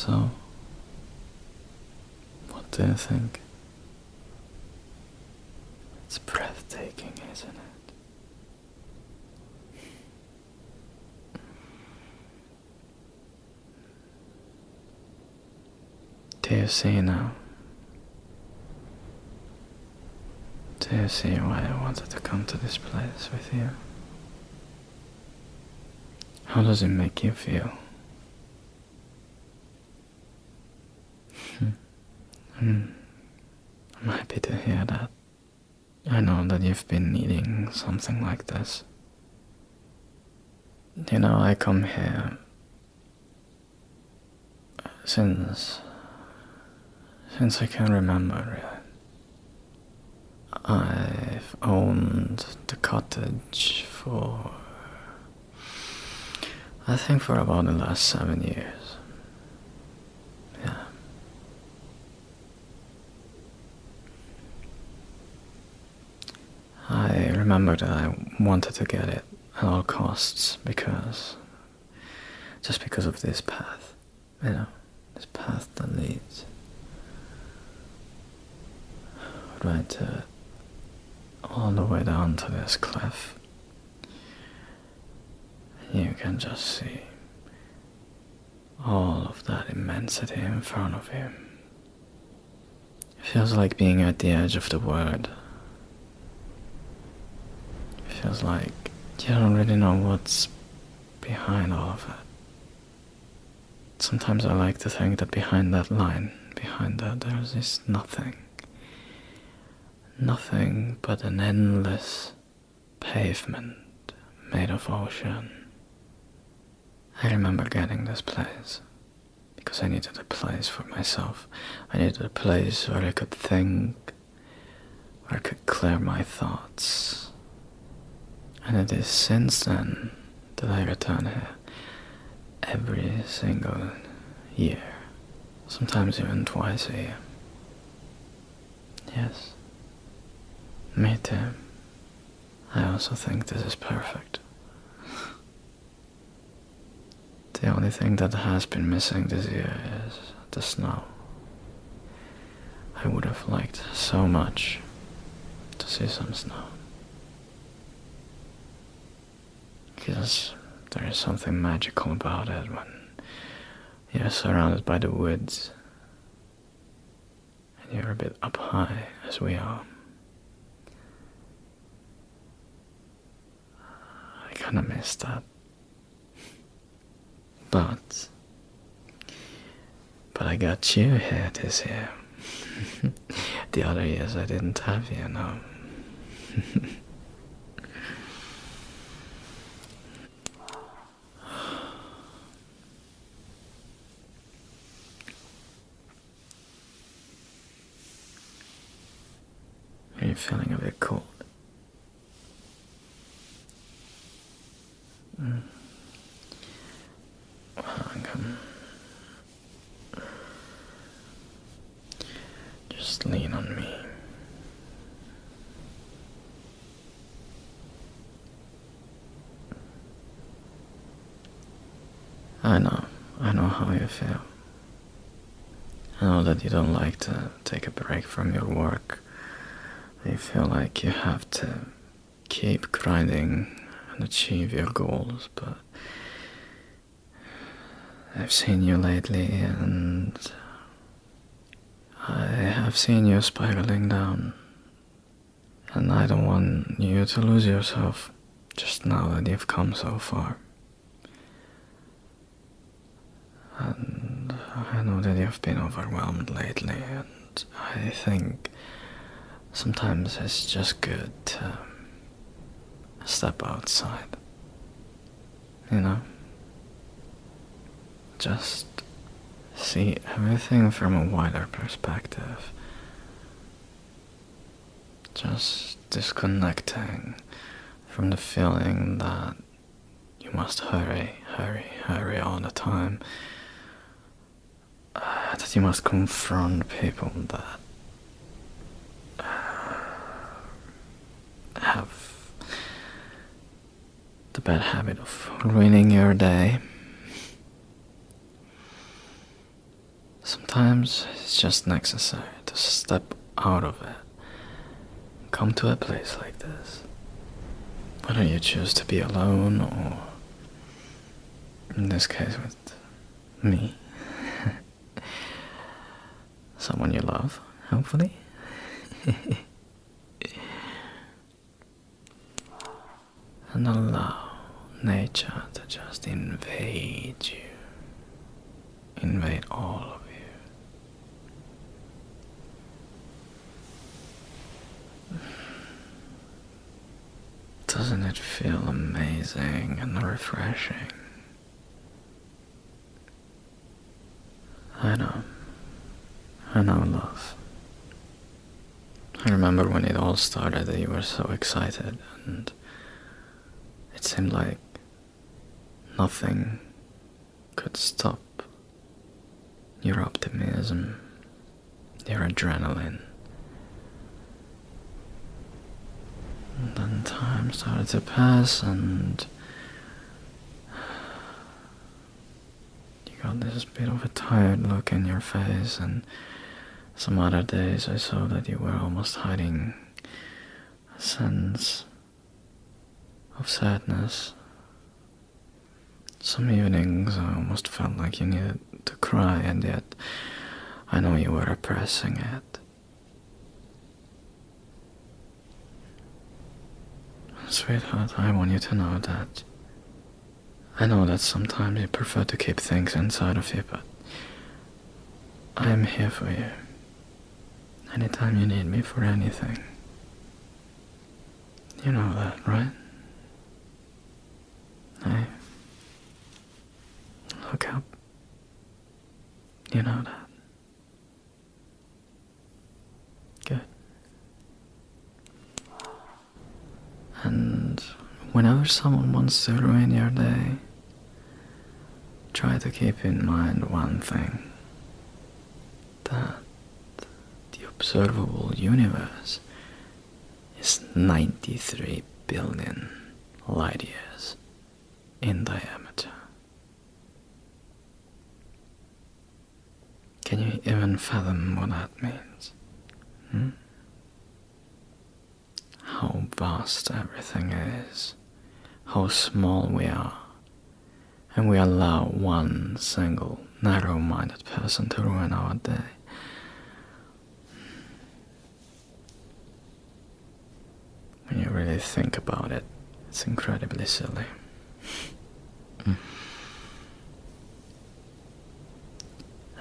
So, what do you think? It's breathtaking, isn't it? Do you see now? Do you see why I wanted to come to this place with you? How does it make you feel? I'm happy to hear that. I know that you've been needing something like this. You know, I come here since I can remember, really. I've owned the cottage for, I think, for about the last 7 years. Yeah. I remember that I wanted to get it at all costs just because of this path, this path that leads right to it, all the way down to this cliff. You can just see all of that immensity in front of you. It feels like being at the edge of the world. It feels like you don't really know what's behind all of it. Sometimes I like to think that behind that line, behind that, there's this nothing. Nothing but an endless pavement made of ocean. I remember getting this place because I needed a place for myself. I needed a place where I could think, where I could clear my thoughts. And it is since then that I return here every single year, sometimes even twice a year. Yes, me too. I also think this is perfect. The only thing that has been missing this year is the snow. I would have liked so much to see some snow. Because there is something magical about it when you're surrounded by the woods and you're a bit up high, as we are. I kinda miss that. But I got you here this year. The other years I didn't have you, no. Are you feeling a bit cold? Just lean on me. I know how you feel. I know that you don't like to take a break from your work. You feel like you have to keep grinding and achieve your goals, but I've seen you lately and I have seen you spiraling down, and I don't want you to lose yourself just now that you've come so far. And I know that you've been overwhelmed lately, and I think sometimes it's just good to step outside, just see everything from a wider perspective, just disconnecting from the feeling that you must hurry all the time, that you must confront people that have the bad habit of ruining your day. sometimes it's just necessary to step out of it, come to a place like this. Whether you choose to be alone or, in this case, with me, someone you love, hopefully. And allow nature to just invade you, invade all of you. Doesn't it feel amazing and refreshing? I know, love. I remember when it all started that you were so excited, and it seemed like nothing could stop your optimism, your adrenaline. And then time started to pass, and you got this bit of a tired look in your face, and some other days I saw that you were almost hiding a sense of sadness. Some evenings I almost felt like you needed to cry, and yet I know you were repressing it. Sweetheart, I want you to know that I know that sometimes you prefer to keep things inside of you, but I am here for you. Anytime you need me for anything. You know that, right? Hey, look up. You know that. Good. And whenever someone wants to ruin your day, try to keep in mind one thing. That the observable universe is 93 billion light years in diameter. Can you even fathom what that means? How vast everything is, how small we are, and we allow one single narrow-minded person to ruin our day. When you really think about it, it's incredibly silly. And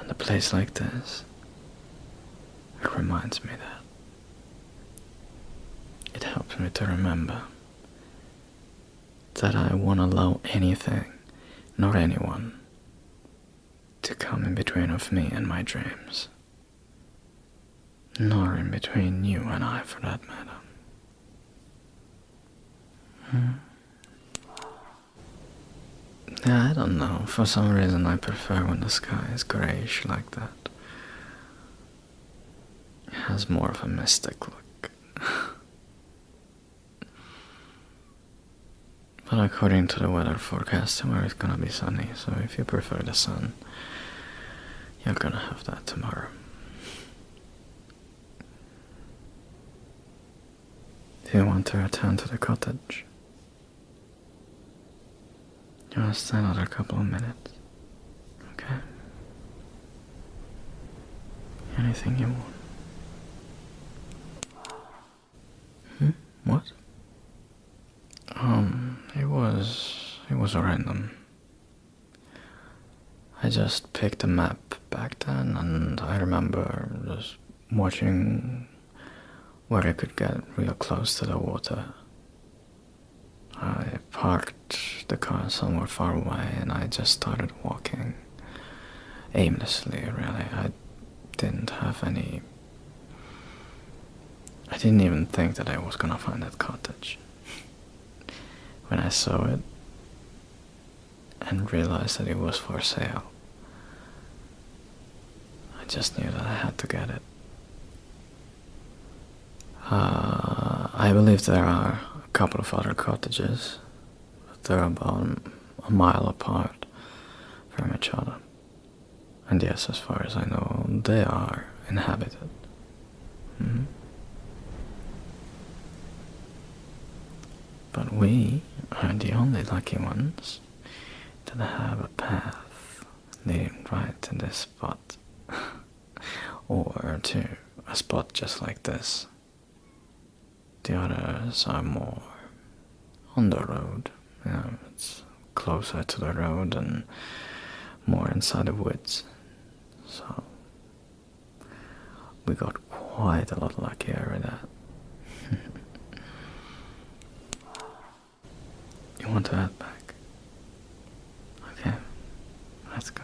a place like this, it reminds me that. It helps me to remember that I won't allow anything, nor anyone, to come in between of me and my dreams. Nor in between you and I, for that matter. Yeah, I don't know. For some reason I prefer when the sky is greyish like that. It has more of a mystic look. But according to the weather forecast, tomorrow it's gonna be sunny, so if you prefer the sun, you're gonna have that tomorrow. Do you want to return to the cottage? You want to stay another couple of minutes? Okay. Anything you want. What? It was random. I just picked a map back then, and I remember just watching where I could get real close to the water. I parked the car somewhere far away, and I just started walking aimlessly, really. I didn't even think that I was gonna find that cottage. When I saw it and realized that it was for sale, I just knew that I had to get it. I believe there are a couple of other cottages, but they're about a mile apart from each other. And yes, as far as I know, they are inhabited. Mm-hmm. But we are the only lucky ones that have a path leading right to this spot. Or to a spot just like this. The others are more on the road. It's closer to the road and more inside the woods. So we got quite a lot luckier with that. You want to head back? Okay, let's go.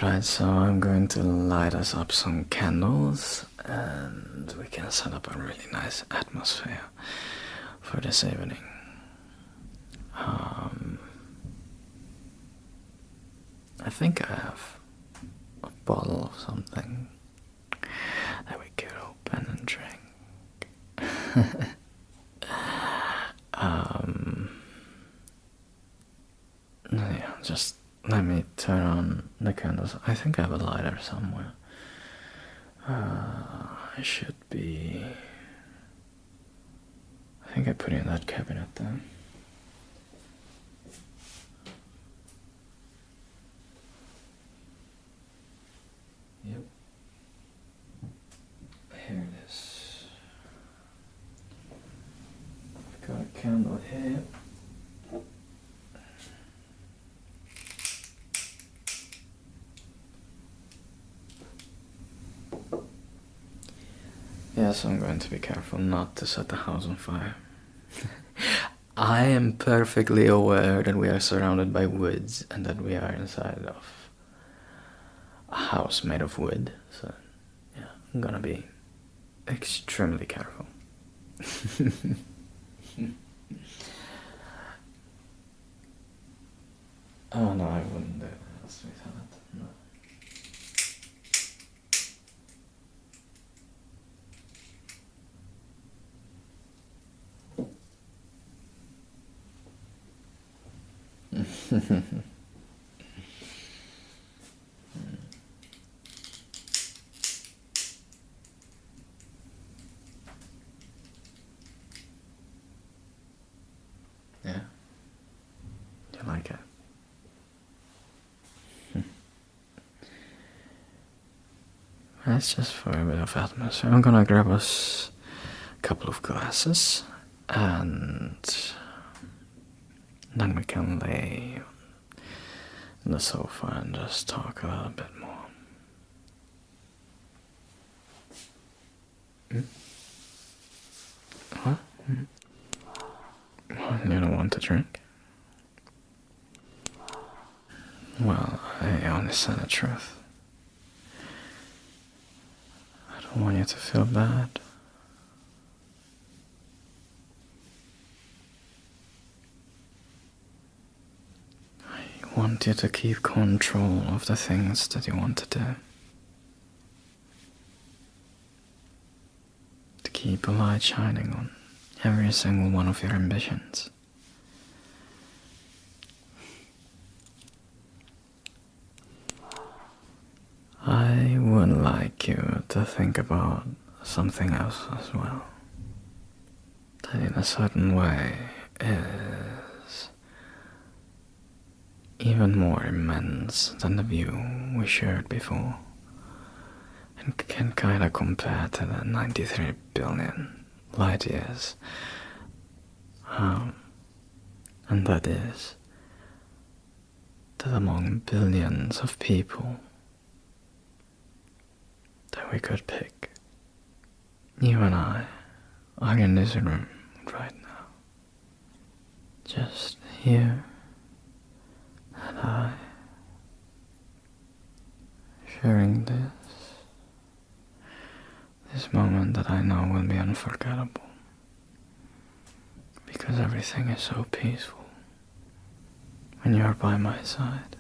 Alright, so I'm going to light us up some candles and we can set up a really nice atmosphere for this evening. I think I have a bottle of something that we could open and drink. Yeah, just let me turn on the candles. I think I have a lighter somewhere. I should be... I think I put it in that cabinet then. Yep. Here it is. I've got a candle here. Yes, I'm going to be careful not to set the house on fire. I am perfectly aware that we are surrounded by woods and that we are inside of a house made of wood. So, yeah, I'm gonna be extremely careful. Oh no, I wouldn't do that, sweetheart. No. Yeah? You like it? That's just for a bit of atmosphere. I'm gonna grab us a couple of glasses and then we can lay on the sofa and just talk a little bit more. What? You don't want to drink? Well, I only said the truth. I don't want you to feel bad. I want you to keep control of the things that you want to do. To keep a light shining on every single one of your ambitions. I would like you to think about something else as well. That in a certain way is even more immense than the view we shared before. And can kinda compare to the 93 billion light years. And that is that among billions of people that we could pick, you and I are in this room right now. Just you and I, sharing this moment that I know will be unforgettable. Because everything is so peaceful when you're by my side.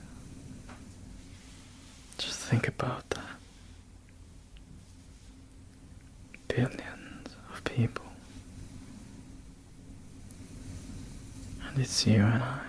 Just think about that. Billions of people It's you and I.